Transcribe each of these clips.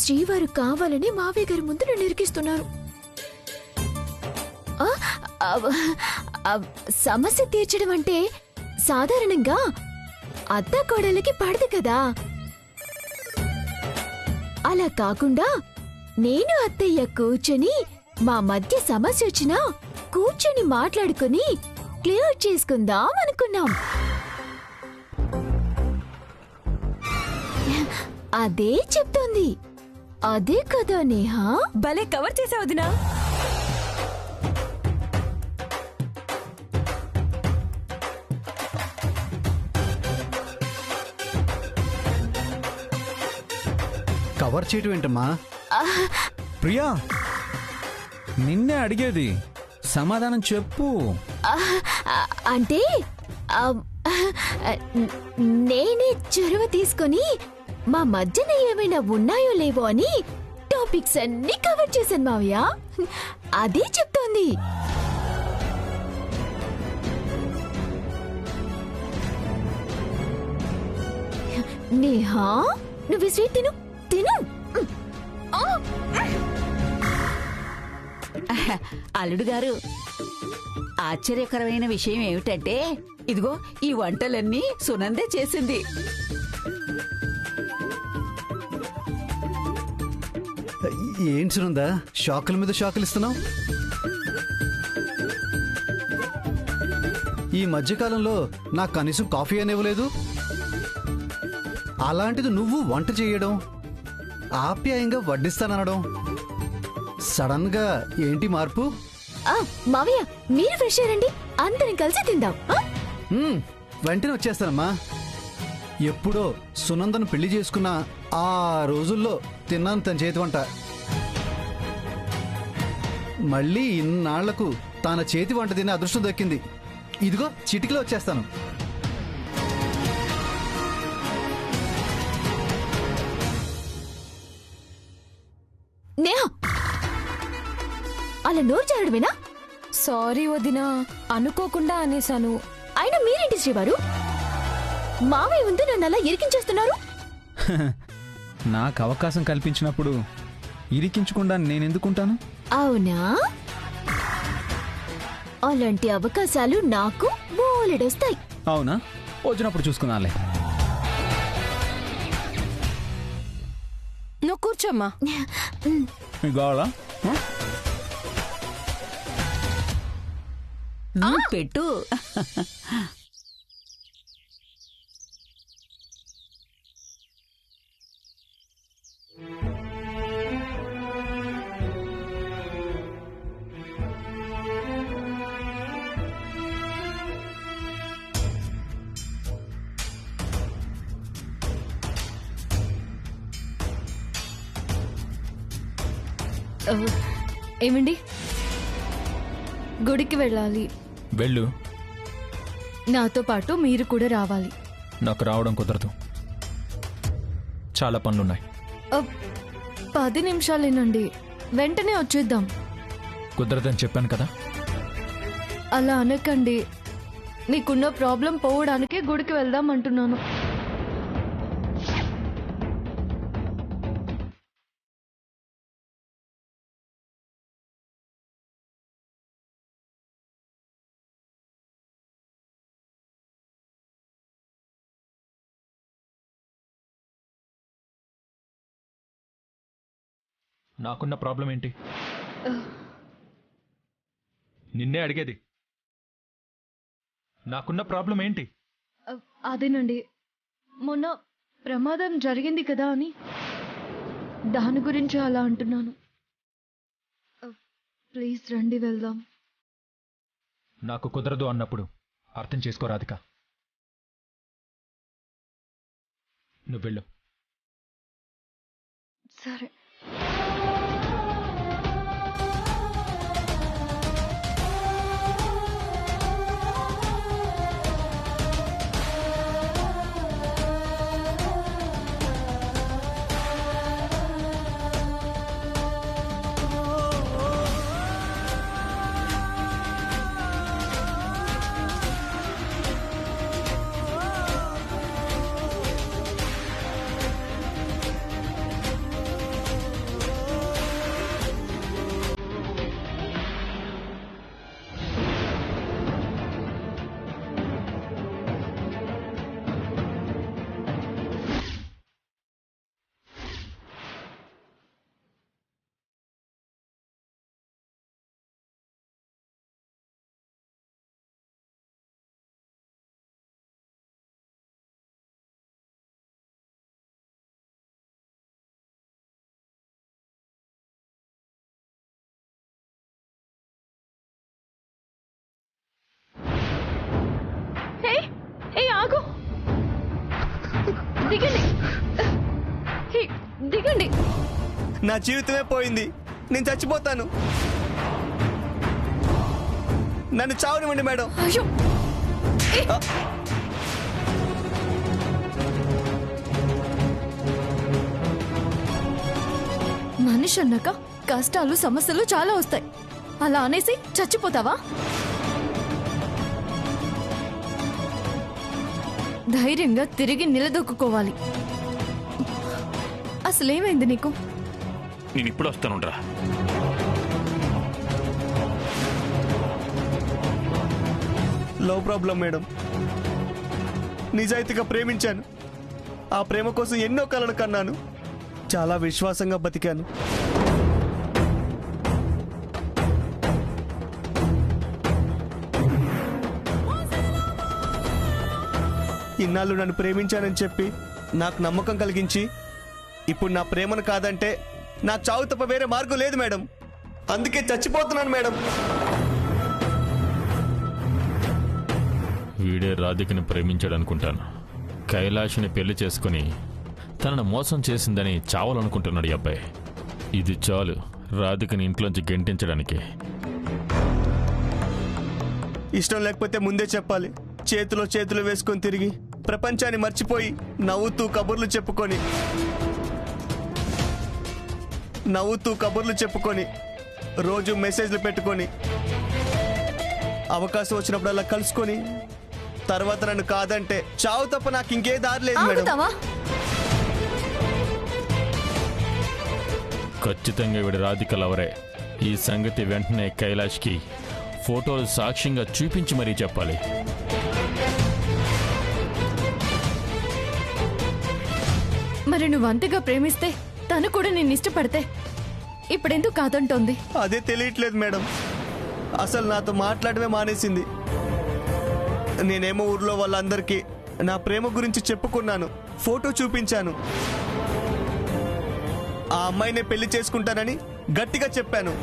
శ్రీవారు కావాలని మావయ్య గారి ముందు నన్ను ఇరికిస్తున్నారు. సమస్య తీర్చడం అంటే సాధారణంగా అత్త కోడలికి పడదు కదా. అలా కాకుండా నేను అత్తయ్య కూర్చొని మా మధ్య సమస్య వచ్చినా కూర్చొని మాట్లాడుకుని క్లియర్ చేసుకుందాం అనుకున్నాం. అదే చెప్తోంది. అదే కదా నేహా. భలే కవర్ చేసావు వదినా. కవర్ చేయటం ఏంటమ్మా? ప్రియా, నిన్నే అడిగేది, సమాధానం చెప్పు. అంటే నేనే చొరవ తీసుకొని మా మధ్యన ఏమైనా ఉన్నాయో లేవో అని టాపిక్స్ అన్ని కవర్ చేశాను మావయ్య. అదే చెప్తోంది. నేహా, నువ్వు స్వీట్ తిను తిను. అల్లుడు గారు, ఆశ్చర్యకరమైన విషయం ఏమిటంటే ఇదిగో ఈ వంటలన్నీ సునందే చేసింది. ఏంటి సునందా, షాకుల మీద షాకులు ఇస్తున్నావు? ఈ మధ్యకాలంలో నాకు కనీసం కాఫీ అని ఇవ్వలేదు. అలాంటిది నువ్వు వంట చేయడం, ఆప్యాయంగా వడ్డిస్తాననడం, సడన్ గా ఏంటి మార్పు? మావయ్య, మీరు ఫ్రెష్ అయ్యారండి, అందరం కలిసి తిందాం. వెంటనే వచ్చేస్తానమ్మా. ఎప్పుడో సునందను పెళ్లి చేసుకున్న ఆ రోజుల్లో తిన్నాను తన చేతి వంట. మళ్ళీ ఇన్నాళ్లకు తన చేతి వంట తినే అదృష్టం దక్కింది. ఇదిగో చిటికలో వచ్చేస్తాను. నేహా, అలా నోరు జారడమేనా? సారీ వదినా, అనుకోకుండా అనేశాను. అయినా మీరేంటి శ్రీవారు, మావయ్య ఉంది నన్ను అలా ఇరికించేస్తున్నారు? నాకు అవకాశం కల్పించినప్పుడు ఇరికించకుండా నేనెందుకుంటాను? అవునా? అలాంటి అవకాశాలు నాకు బోలెడొస్తాయి. అవునా? వచ్చినప్పుడు చూసుకున్నాలే. నువ్వు కూర్చోమ్మా. కావాలా? పెట్టు. ఏమండి, గుడికి వెళ్ళాలి. వెళ్ళు. నాతో పాటు మీరు కూడా రావాలి. నాకు రావడం కుదరదు, చాలా పనులున్నాయి. 10 నిమిషాలేనండి, వెంటనే వచ్చేద్దాం. కుదరదని చెప్పాను కదా. అలా అనకండి, మీకున్న ప్రాబ్లం పోవడానికే గుడికి వెళ్దాం అంటున్నాను. నాకున్న ప్రాబ్లం ఏంటి? నిన్నే అడిగేది. నాకున్న ప్రాబ్లం ఏంటి? అదేనండి, మొన్న ప్రమాదం జరిగింది కదా అని, దాని గురించి అలా అంటున్నాను. ప్లీజ్ రండి, వెళ్దాం. నాకు కుదరదు అన్నప్పుడు అర్థం చేసుకో రాధిక. నువ్వు వెళ్ళు. సరే. దిగండి. నా జీవితమే పోయింది. నేను చచ్చిపోతాను. నన్ను చావనివ్వండి మేడం. అయ్యో, మనిషి అన్నాక కష్టాలు సమస్యలు చాలా వస్తాయి. అలా అనేసి చచ్చిపోతావా? ధైర్యంగా తిరిగి నిలదొక్కుకోవాలి. అసలేమైంది నీకు? నేను ఇప్పుడు వస్తానుండ్రా. లో ప్రాబ్లం మేడం. నిజాయితీగా ప్రేమించాను. ఆ ప్రేమ కోసం ఎన్నో కలలు కన్నాను. చాలా విశ్వాసంగా బతికాను. ఇన్నాళ్ళు నన్ను ప్రేమించానని చెప్పి నాకు నమ్మకం కలిగించి ఇప్పుడు నా ప్రేమను కాదంటే నా చావు తప్ప వేరే మార్గం లేదు మేడం. అందుకే చచ్చిపోతున్నాను మేడం. వీడే రాధికని ప్రేమించాడనుకుంటాను. కైలాష్ని పెళ్లి చేసుకుని తనను మోసం చేసిందని చావాలనుకుంటున్నాడు ఈ అబ్బాయి. ఇది చాలు రాధికని ఇంట్లోంచి గెంటించడానికి. ఇష్టం లేకపోతే ముందే చెప్పాలి. చేతిలో చేతులు వేసుకొని తిరిగి ప్రపంచాన్ని మర్చిపోయి నవ్వుతూ కబుర్లు చెప్పుకొని రోజు మెసేజ్లు పెట్టుకొని అవకాశం వచ్చినప్పుడల్లా కలుసుకొని తర్వాత నన్ను కాదంటే చావు తప్ప నాకు ఇంకే దారి లేదు మేడం. ఆగుతావా? ఖచ్చితంగా వీడి రాధిక లవరే. ఈ సంగతి వెంటనే కైలాష్కి ఫోటోలు సాక్ష్యంగా చూపించి మరీ చెప్పాలి. మరి నువ్వు అంతగా ప్రేమిస్తే తను కూడా నిన్ను ఇష్టపడితే ఇప్పుడెందుకు కాదంటోంది? అదే తెలియట్లేదు మేడం. అసలు నాతో మాట్లాడమే మానేసింది. నేనేమో ఊర్లో వాళ్ళందరికీ నా ప్రేమ గురించి చెప్పుకున్నాను, ఫోటో చూపించాను. ఆ అమ్మాయినే పెళ్లి చేసుకుంటానని గట్టిగా చెప్పాను.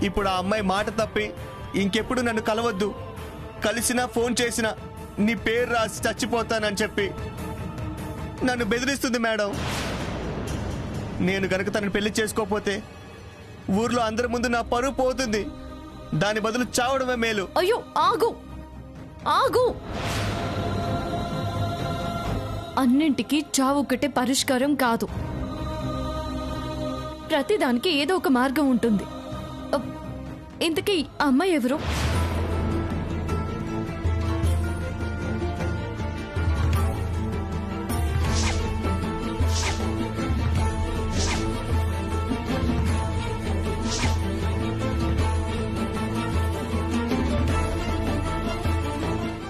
ఇప్పుడు ఆ అమ్మాయి మాట తప్పి ఇంకెప్పుడు నన్ను కలవద్దు, కలిసినా ఫోన్ చేసినా నీ పేరు రాసి చచ్చిపోతానని చెప్పి నన్ను బెదిరిస్తుంది మేడం. నేను గనక తనని పెళ్లి చేసుకోకపోతే ఊర్లో అందరి ముందు నా పరువు పోతుంది. దాని బదులు చావడమే మేలు. అయ్యో, ఆగు ఆగు. అన్నింటికీ చావు ఒకటే పరిష్కారం కాదు. ప్రతిదానికి ఏదో ఒక మార్గం ఉంటుంది. ఇంతకీ అమ్మాయి ఎవరు?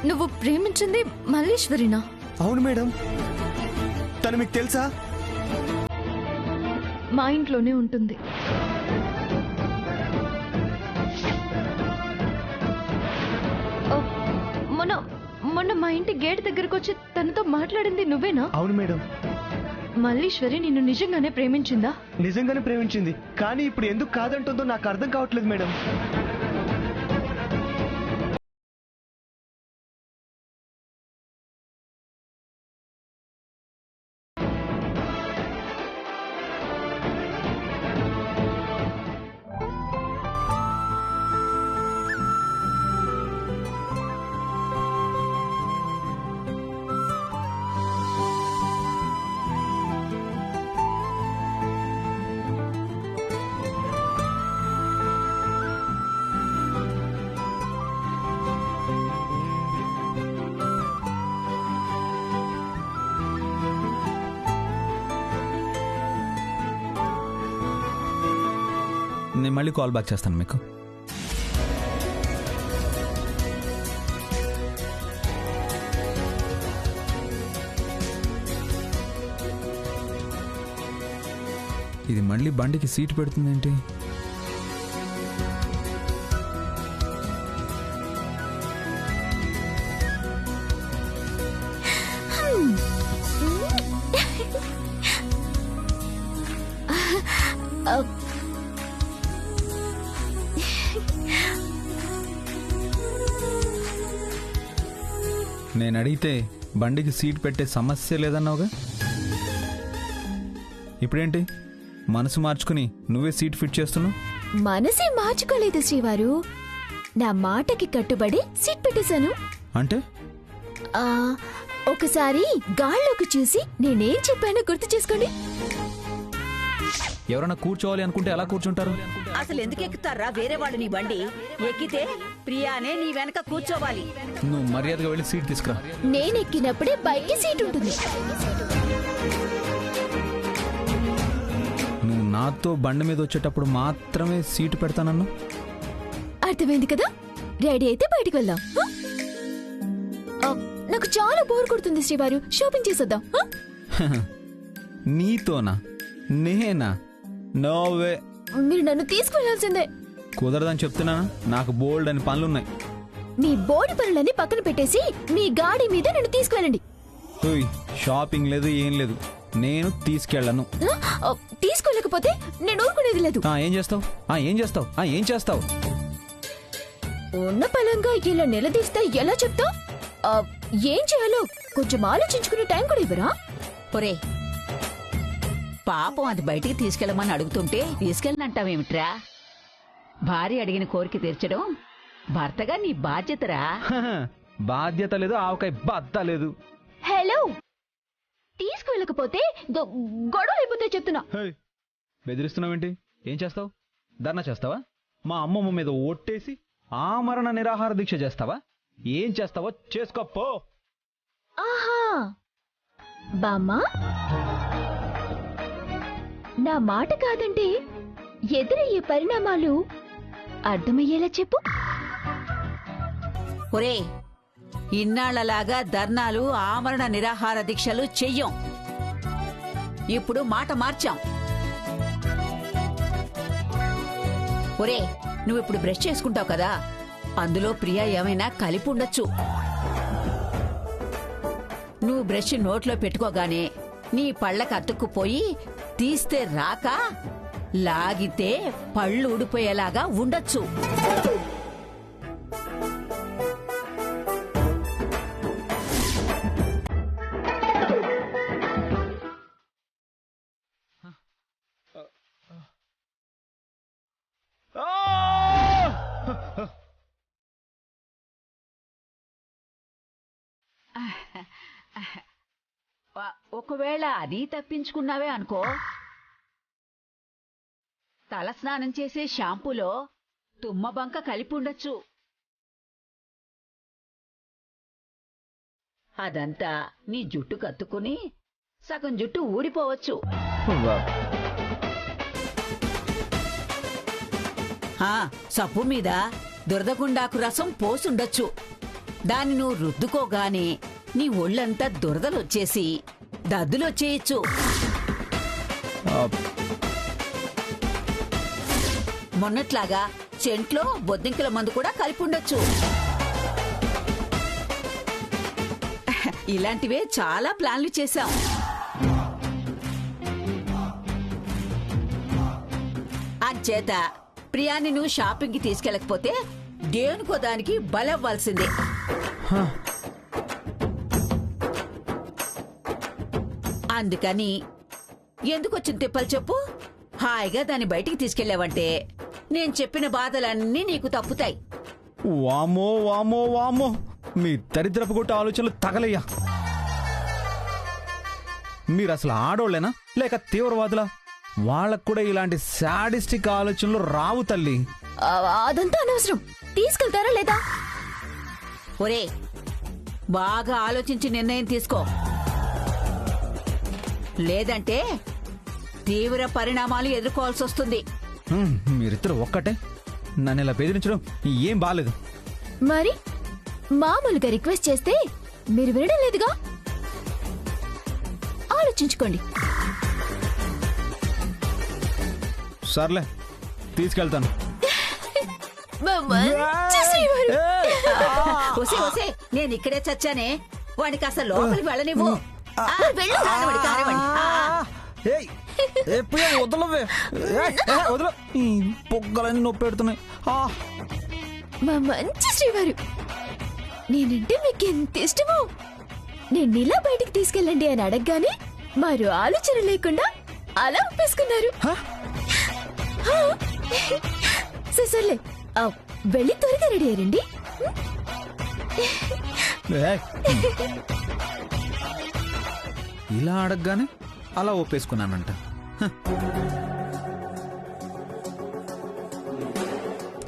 నువ్వు ప్రేమించింది మల్లీశ్వరినా? అవును మేడం. తను మీకు తెలుసా? మా ఇంట్లోనే ఉంటుంది. మొన్న మా ఇంటి గేట్ దగ్గరకు వచ్చి తనతో మాట్లాడింది నువ్వేనా? అవును మేడం. మల్లీశ్వరి నిన్ను నిజంగానే ప్రేమించిందా? నిజంగానే ప్రేమించింది. కానీ ఇప్పుడు ఎందుకు కాదంటుందో నాకు అర్థం కావట్లేదు మేడం. నేను మళ్ళీ కాల్ బ్యాక్ చేస్తాను మీకు. ఇది మళ్ళీ బండికి సీట్ పెడుతుందేంటి? నేను అడిగితే బండికి సీట్ పెట్టే సమస్య లేదన్నావుగా. ఇప్పుడేంటి మనసు మార్చుకుని నువ్వే సీట్ ఫిట్ చేస్తున్నావు? మనసే మార్చుకోలేదు శ్రీవారు. నా మాటకి కట్టుబడి సీట్ పెట్టేశాను. అంటే ఆ, ఒకసారి గాల్లోకి చూసి నేనేం చెప్పానో గుర్తు చేసుకోండి. ఎవరైనా కూర్చోవాలి అనుకుంటే ఎలా కూర్చుంటారు? అసలు ఎందుకు ఎక్కుతారా వేరే వాళ్ళు నీ బండి? ఎక్కితే ప్రియానే నీ వెనక కూర్చోవాలి. నువ్వు మర్యాదగా వెళ్ళి సీట్ తీసుకురా. నేనెక్కినప్పుడే బైక్కి సీట్ ఉంటుంది. నువ్వు నాతో బండి మీద వచ్చేటప్పుడు మాత్రమే సీటు పెడతానన్ను. అర్థమైంది కదా? రెడీ అయితే బయటికి వెళ్దాం. ఆ, నాకు చాలా బోర్ కొడుతుంది శ్రీవారు. షాపింగ్ చేసేద్దాం. నీతోనా? నేనా? నోవే. మీరు నన్ను తీసుకువెళ్లాల్సిందే. కుదరదని చెప్తున్నానా? నాకు బోల్డ్ అని పనులున్నాయి. మీ బోడి పనులన్నీ పక్కన పెట్టేసి మీ గాడి మీద నన్ను తీసుకువెళ్ళండి. షాపింగ్ లేదు, ఏం లేదు. నేను తీసుకెళ్లను. తీసుకెళ్ళకపోతే నేను ఊరుకునేది లేదు. ఏం చేస్తావు? ఏం చేస్తావు? ఉన్న పలంగా ఇలా నిలదీస్తే ఎలా చెప్తావు? ఏం చేయాలో కొంచెం ఆలోచించుకునే టైం కూడా ఇవ్వరా? ఒరే పాపం, అది బయటికి తీసుకెళ్ళమని అడుగుతుంటే తీసుకెళ్ళనంటావేమిట్రా? భార్య అడిగిన కోరిక తీర్చడం భర్తగా నీ బాధ్యతరా. బాధ్యత లేదు, ఆవకాయ బద్ద లేదు. హలో, తీసుకువెళ్ళకపోతే గొడవలు అయిపోతే చెప్తున్నా. బెదిరిస్తున్నావేంటి? ఏం చేస్తావు? ధర్నా చేస్తావా? మా అమ్మమ్మ మీద ఒట్టేసి ఆమరణ నిరాహార దీక్ష చేస్తావా? ఏం చేస్తావో చేసుకోపో. ఆహా, బామ్మా, నా మాట కాదంటే ఎదురయ్యే పరిణామాలు అర్థమయ్యేలా చెప్పు. ఒరే, ఇన్నాళ్లలాగా ధర్నాలు, ఆమరణ నిరాహార దీక్షలు చెయ్యం. ఇప్పుడు మాట మార్చాం. ఒరే, నువ్విప్పుడు బ్రష్ చేసుకుంటావు కదా, అందులో ప్రియా ఏమైనా కలిపి ఉండొచ్చు. నువ్వు బ్రష్ నోట్లో పెట్టుకోగానే నీ పళ్ళకు అతుక్కుపోయి తీస్తే రాక, లాగితే పళ్ళు ఊడిపోయేలాగా ఉండొచ్చు. ఒకవేళ అది తప్పించుకున్నావే అనుకో, తలస్నానం చేసే షాంపూలో తుమ్మబంక కలిపి ఉండొచ్చు. అదంతా నీ జుట్టు కత్తుకుని సగం జుట్టు ఊడిపోవచ్చు. సబ్బు మీద దురదగుండాకు రసం పోసుండొచ్చు. దాన్ని నువ్వు రుద్దుకోగానే నీ ఒళ్ళంతా దురదలొచ్చేసి దద్దులొచ్చేయచ్చు. మొన్నట్లాగా చెంట్లో బొద్దింకల మందు కూడా కలిపి ఉండొచ్చు. ఇలాంటివే చాలా ప్లాన్లు చేశాం. అంచేత ప్రియాని నువ్వు షాపింగ్కి తీసుకెళ్ళకపోతే దేనికో దానికి బలవ్వాల్సిందే. అందుకని ఎందుకొచ్చిన తిప్పలు చెప్పు. హాయిగా దాన్ని బయటికి తీసుకెళ్లావంటే నేను చెప్పిన బాధలన్నీ నీకు తప్పుతాయి. వామో వామో వామో, మీ దరిద్రపు కొట్టే ఆలోచనలు తగలయ్యా. మీరు అసలు ఆడోళ్ళేనా లేక తీవ్రవాదులా? వాళ్ళకు కూడా ఇలాంటి సాడిస్టిక్ ఆలోచనలు రావు తల్లి. అదంతా అనవసరం. తీసుకెళ్తారా లేదా? ఒరే, బాగా ఆలోచించి నిర్ణయం తీసుకో, లేదంటే తీవ్ర పరిణామాలు ఎదుర్కోవాల్సి వస్తుంది. మీరిద్దరు ఒక్కటే. నన్ను ఇలా బెదిరించడం ఏం బాలేదు. మరి మామూలుగా రిక్వెస్ట్ చేస్తే మీరు వినడం లేదుగా. ఆలోచించుకోండి. సర్లే, తీసుకెళ్తాను. ఒసే ఒసే, నేను ఇక్కడే చచ్చానే, వాడికి అసలు లోపలికి వెళ్ళనివ్వు. పొగ్గలన్నీ నొప్పి పెడుతున్నాయి. మా మంచి శ్రీవారు, నేనంటే మీకు ఎంత ఇష్టమో. నేను ఇలా బయటికి తీసుకెళ్ళండి అని అడగగానే మరో ఆలోచన లేకుండా అలా ఒప్పేసుకున్నారు. సర్లే వెళ్ళి త్వరగా రెడీ అయ్యారండి. ఇలా అడగగానే అలా ఒప్పేసుకున్నానంట.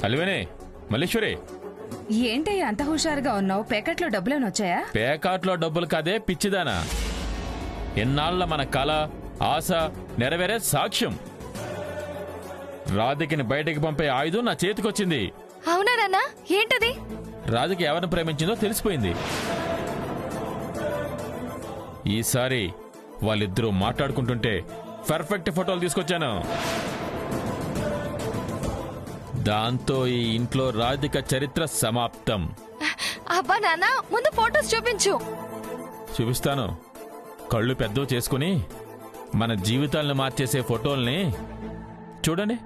అలివేనే మల్లేశ్వరి, ఏంటయ్యా అంత హుషారుగా ఉన్నావు? ప్యాకెట్లో డబ్బులేని వచ్చాయా? పేకాట్లో డబ్బులు కాదే పిచ్చిదానా. ఎన్నాళ్ళ మన కళ ఆశ నెరవేరే సాక్ష్యం. రాధికని బయటికి పంపే ఆయుధం నా చేతికొచ్చింది. అవునా నాన్న? ఏంటది? రాధిక ఎవరిని ప్రేమించిందో తెలిసిపోయింది. ఈసారి వాళ్ళిద్దరూ మాట్లాడుకుంటుంటే పర్ఫెక్ట్ ఫోటోలు తీసుకొచ్చాను. దాంతో ఈ ఇంట్లో రాధిక చరిత్ర సమాప్తం. అబ్బా నాన్న, ముందు ఫోటోస్ చూపించు. చూపిస్తాను. కళ్ళు పెద్దవి చేసుకుని మన జీవితాలను మార్చేసే ఫోటోల్ని చూడండి.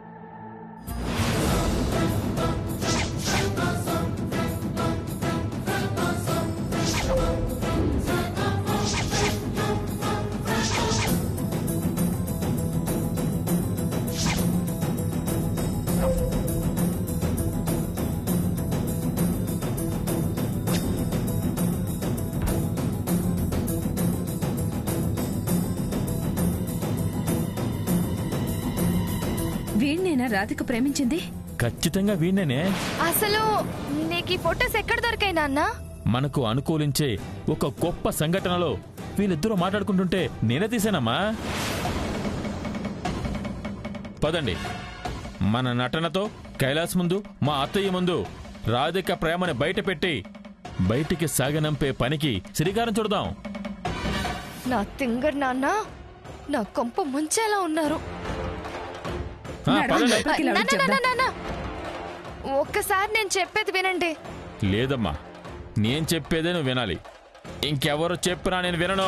వీణ్ణేనా రాధిక ప్రేమించింది? ఖచ్చితంగా వీణ్ణేనే. అసలు నీకు ఈ ఫోటోస్ ఎక్కడ దొరికాయి నాన్న? మనకు అనుకూలించే ఒక గొప్ప సంఘటనలో వీళ్ళిద్దరూ మాట్లాడుకుంటుంటే నేనే తీసానమ్మా. పదండి, మన నటనతో కైలాస్ ముందు, మా అత్తయ్య ముందు రాధిక ప్రేమని బయట పెట్టి బయటికి సాగనంపే పనికి శ్రీకారం చుడదాం. నా తింగర్ నాన్న నా కొంప ముంచేలా ఉన్నారు. పదండి. నాన్న, ఒక్కసారి నేను చెప్పేది వినండి. లేదమ్మా, నేను చెప్పేదే నువ్వు వినాలి. ఇంకెవరు చెప్పినా నేను వినను.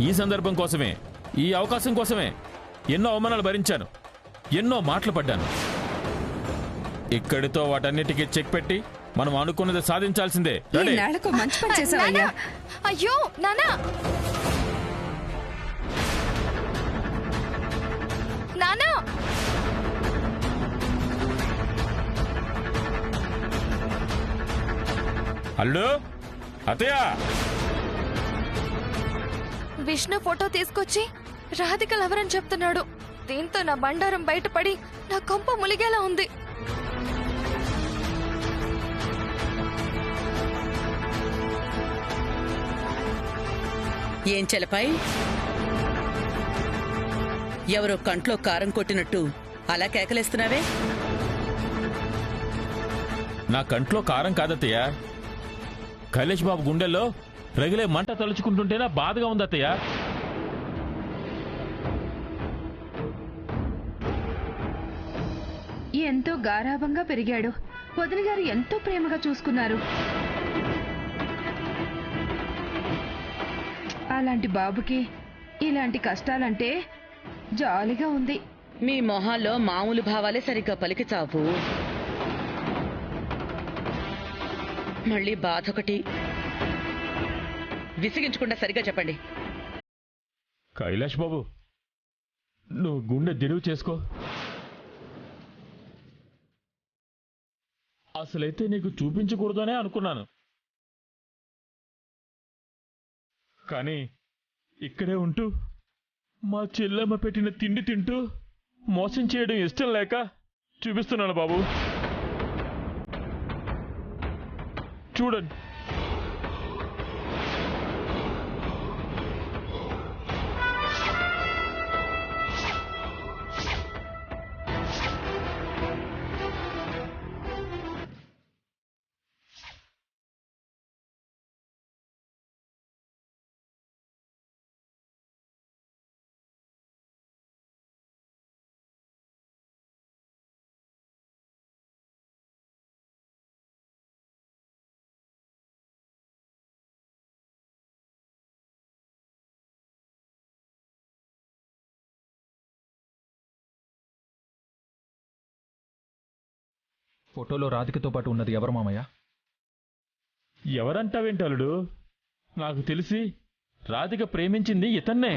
ఈ సందర్భం కోసమే, ఈ అవకాశం కోసమే ఎన్నో అవమానాలు భరించాను, ఎన్నో మాటలు పడ్డాను. ఇక్కడితో వాటన్నిటికీ చెక్ పెట్టి మనం అనుకున్నది సాధించాల్సిందే. మంచి పని చేసావయ్యా. అయ్యో నానా, నానా, అల్లు, అత్తయ్య, విష్ణు ఫోటో తీసుకొచ్చి రాధికలు ఎవరని చెప్తున్నాడు. దీంతో నా బండారం బయటపడి నా కొంప ములిగేలా ఉంది. ఏం చెలపాయ్, ఎవరో కంట్లో కారం కొట్టినట్టు అలా కేకలేస్తున్నావే? నా కంట్లో కారం కాదత్తయ్య, కైలేష్ బాబు గుండెల్లో రగిలే మంట తలుచుకుంటుంటేనా బాధగా ఉంది అత్తయ్య. ఎంతో గారాభంగా పెరిగాడు. వదిన గారు ఎంతో ప్రేమగా చూసుకున్నారు. అలాంటి బాబుకి ఇలాంటి కష్టాలంటే జాలిగా ఉంది. మీ మొహాల్లో మామూలు భావాలే సరిగ్గా పలికి చావు. మళ్ళీ బాధొకటి. విసిగించకుండా సరిగ్గా చెప్పండి. కైలాష్ బాబు, నువ్వు గుండె దిరువు చేసుకో. అసలైతే నీకు చూపించకూడదనే అనుకున్నాను, కానీ ఇక్కడే ఉంటూ మా చెల్లెమ్మ పెట్టిన తిండి తింటూ మోసం చేయడం ఇష్టం లేక చూపిస్తున్నాను బాబు. చూడండి. ఫోటోలో రాధికతో పాటు ఉన్నది ఎవరు మామయ్య? ఎవరంటావేంటలుడు? నాకు తెలిసి రాధిక ప్రేమించింది ఇతన్నే.